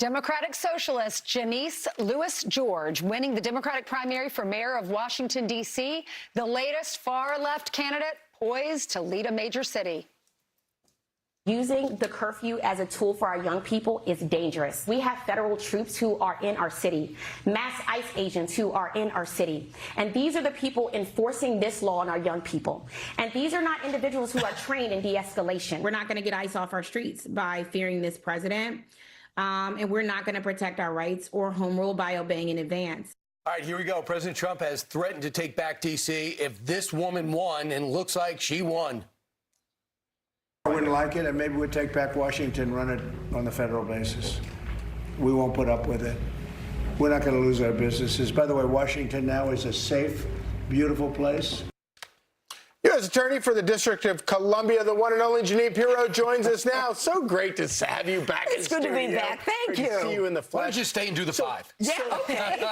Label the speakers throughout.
Speaker 1: Democratic socialist Janesse Lewis-George winning the Democratic primary for mayor of Washington, D.C., the latest far-left candidate poised to lead a major city.
Speaker 2: Using the curfew as a tool for our young people is dangerous. We have federal troops who are in our city, mass ICE agents who are in our city. And these are the people enforcing this law on our young people. And these are not individuals who are trained in de-escalation.
Speaker 3: We're not going to get ICE off our streets by fearing this president. And we're not going to protect our rights or home rule by obeying in advance.
Speaker 4: All right, here we go. President Trump has threatened to take back D.C. if this woman won, and looks like she won.
Speaker 5: I wouldn't like it, and maybe we'd take back Washington, run it on the federal basis. We won't put up with it. We're not going to lose our businesses. By the way, Washington now is a safe, beautiful place.
Speaker 4: U.S. Attorney for the District of Columbia, the one and only Jeanine Pirro, joins us now. So great to have you back in studio.
Speaker 6: It's good to be back. Thank you.
Speaker 4: To see you in the flesh.
Speaker 7: Why don't you stay and do the five?
Speaker 6: Yeah, okay.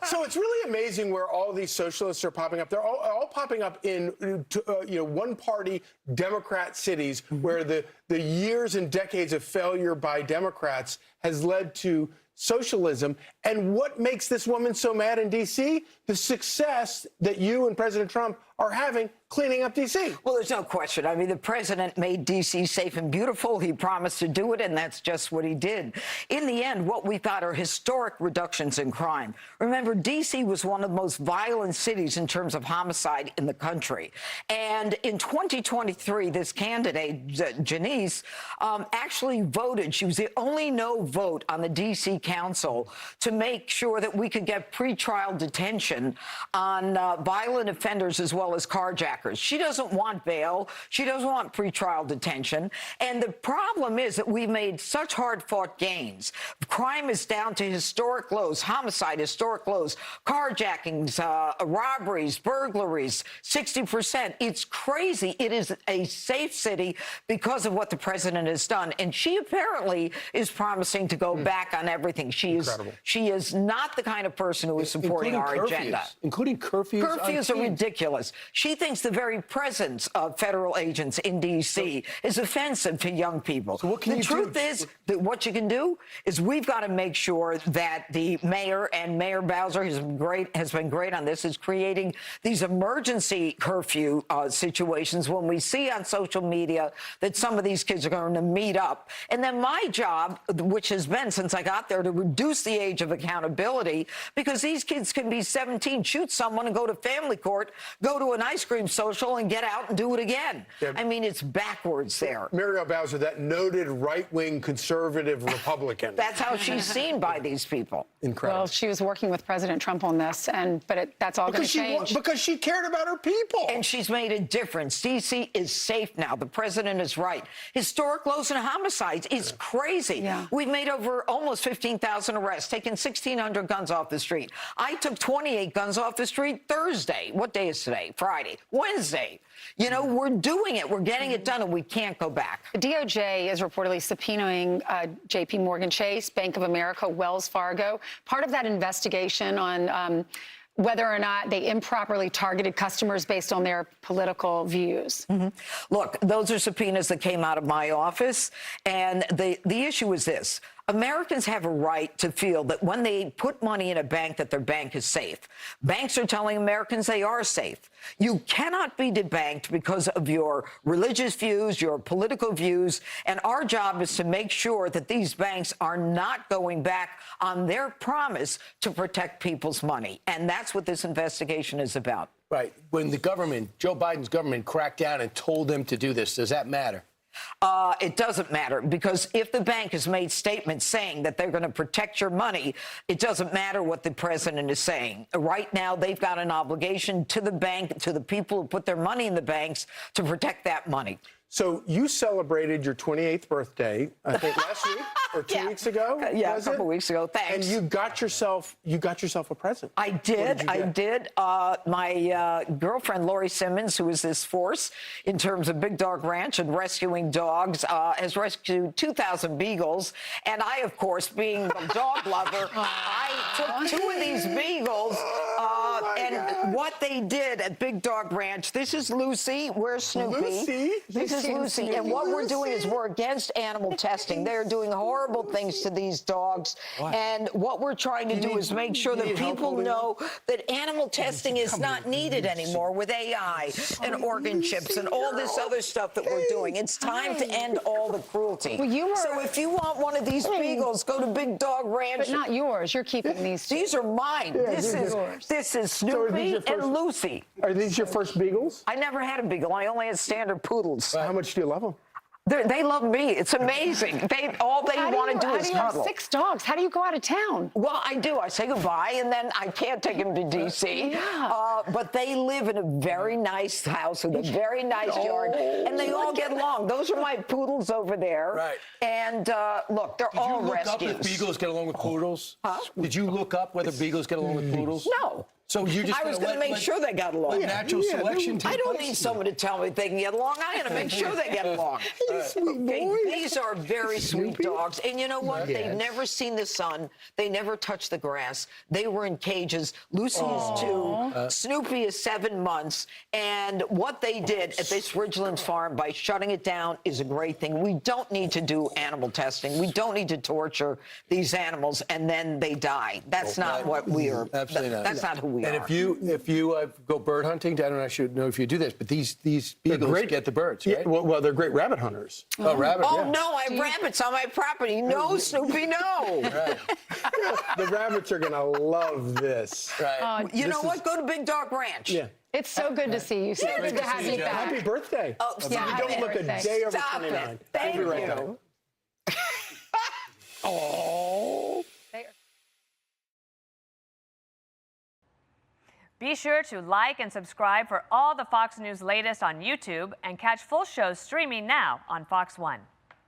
Speaker 4: So it's really amazing where all these socialists are popping up. They're all popping up in one-party Democrat cities where the years and decades of failure by Democrats has led to socialism. And what makes this woman so mad in D.C.? The success that you and President Trump are having cleaning up D.C.
Speaker 6: Well, there's no question. I mean, the president made D.C. safe and beautiful. He promised to do it, and that's just what he did. In the end, what we got are historic reductions in crime. Remember, D.C. was one of the most violent cities in terms of homicide in the country. And in 2023, this candidate, Janesse, actually voted. She was the only no vote on the D.C. Council to make sure that we could get pretrial detention on violent offenders as well as carjackers. She doesn't want bail. She doesn't want pretrial detention. And the problem is that we've made such hard-fought gains. Crime is down to historic lows, homicide, historic lows, carjackings, robberies, burglaries, 60%. It's crazy. It is a safe city because of what the president has done. And she apparently is promising to go back on everything. She is not the kind of person who is supporting our agenda.
Speaker 4: Including curfews.
Speaker 6: Curfews are ridiculous. She thinks the very presence of federal agents in D.C. is offensive to young people.
Speaker 4: So what can
Speaker 6: the
Speaker 4: you
Speaker 6: truth
Speaker 4: do?
Speaker 6: is that what you can do is we've got to make sure that the mayor and Mayor Bowser has been great on this, is creating these emergency curfew situations when we see on social media that some of these kids are going to meet up. And then my job, which has been since I got there, to reduce the age of accountability, because these kids can be 17, shoot someone and go to family court, go to an ice cream social and get out and do it again. Yeah. I mean, it's backwards there.
Speaker 4: Muriel Bowser, that noted right-wing conservative Republican.
Speaker 6: That's how she's seen by these people.
Speaker 4: Incredible.
Speaker 1: Well, she was working with President Trump on this, but that's all going to change.
Speaker 4: Because she cared about her people.
Speaker 6: And she's made a difference. D.C. is safe now. The president is right. Historic lows in homicides. It's crazy. Yeah. We've made over almost 15,000 arrests, taken 1,600 guns off the street. I took 28 guns off the street Thursday. What day is today? Friday. Wednesday. You know, we're doing it. We're getting it done, and we can't go back.
Speaker 1: The DOJ is reportedly subpoenaing J.P. Morgan Chase, Bank of America, Wells Fargo. Part of that investigation on whether or not they improperly targeted customers based on their political views.
Speaker 6: Look, those are subpoenas that came out of my office, and the issue is this. Americans have a right to feel that when they put money in a bank, that their bank is safe. Banks are telling Americans they are safe. You cannot be debanked because of your religious views, your political views, and our job is to make sure that these banks are not going back on their promise to protect people's money. And that's what this investigation is about.
Speaker 4: Right. When the government, Joe Biden's government, cracked down and told them to do this, does that matter?
Speaker 6: It doesn't matter, because if the bank has made statements saying that they're going to protect your money, it doesn't matter what the president is saying. Right now, they've got an obligation to the bank, to the people who put their money in the banks, to protect that money.
Speaker 4: So you celebrated your 28th birthday, I think, last week or 2 weeks ago.
Speaker 6: Yeah, a couple weeks ago. Thanks.
Speaker 4: And you got yourself a present.
Speaker 6: I did. I did. My girlfriend, Lori Simmons, who is this force in terms of Big Dog Ranch and rescuing dogs, has rescued 2,000 beagles. And I, of course, being a dog lover, I took 2 of these beagles and And what they did at Big Dog Ranch, this is Lucy, where's Snoopy?
Speaker 4: Lucy?
Speaker 6: This is Lucy. And what we're doing is we're against animal testing. They're doing horrible things to these dogs. And what we're trying to do is make sure that people know that animal testing is not needed anymore with AI and organ chips and all this other stuff that we're doing. It's time to end all the cruelty. So if you want one of these beagles, go to Big Dog Ranch.
Speaker 1: But not yours. You're keeping these.
Speaker 6: These are mine. This is Snoopy and Lucy.
Speaker 4: Are these your first beagles?
Speaker 6: I never had a beagle. I only had standard poodles.
Speaker 4: How much do you love them?
Speaker 6: They love me. It's amazing. All they want to do is
Speaker 1: How do you
Speaker 6: cuddle.
Speaker 1: have 6 dogs? How do you go out of town?
Speaker 6: Well, I do. I say goodbye, and then I can't take them to D.C. But they live in a very nice house with a very nice yard, and they all get along. Those are my poodles over there.
Speaker 7: Right.
Speaker 6: And look, they're all rescues.
Speaker 7: Did you look up if beagles get along with poodles?
Speaker 6: Huh?
Speaker 7: Did you look up whether beagles get along with poodles?
Speaker 6: No.
Speaker 7: So you just
Speaker 6: I was going to make sure they got along.
Speaker 7: Natural selection.
Speaker 6: I don't need someone to tell me they can get along. I got to make sure they get along. These are very sweet dogs. And you know what? They've never seen the sun. They never touch the grass. They were in cages. Lucy is 2. Snoopy is 7 months. And what they did at this Ridgelands farm by shutting it down is a great thing. We don't need to do animal testing. We don't need to torture these animals and then they die. That's not what we are.
Speaker 7: Absolutely not.
Speaker 6: That's not who we are.
Speaker 7: And if you go bird hunting, I don't know if you do this, but these beagles get the birds, right?
Speaker 4: Yeah, well, they're great rabbit hunters.
Speaker 7: Oh, rabbit.
Speaker 6: Oh,
Speaker 7: yeah.
Speaker 6: no, I have rabbits on my property. No, Snoopy, no.
Speaker 7: Right.
Speaker 4: The rabbits are going to love this.
Speaker 7: Right.
Speaker 6: You know what? Go to Big Dog Ranch.
Speaker 4: Yeah.
Speaker 1: It's so good to see you. So good to have you back.
Speaker 4: Happy birthday.
Speaker 6: Oh,
Speaker 4: You
Speaker 6: stop
Speaker 4: don't look a
Speaker 1: birthday.
Speaker 4: day over
Speaker 6: Stop
Speaker 4: 29.
Speaker 6: it. Thank
Speaker 4: We'll be right
Speaker 6: you.
Speaker 4: back.
Speaker 6: Oh.
Speaker 8: Be sure to like and subscribe for all the Fox News latest on YouTube and catch full shows streaming now on Fox One.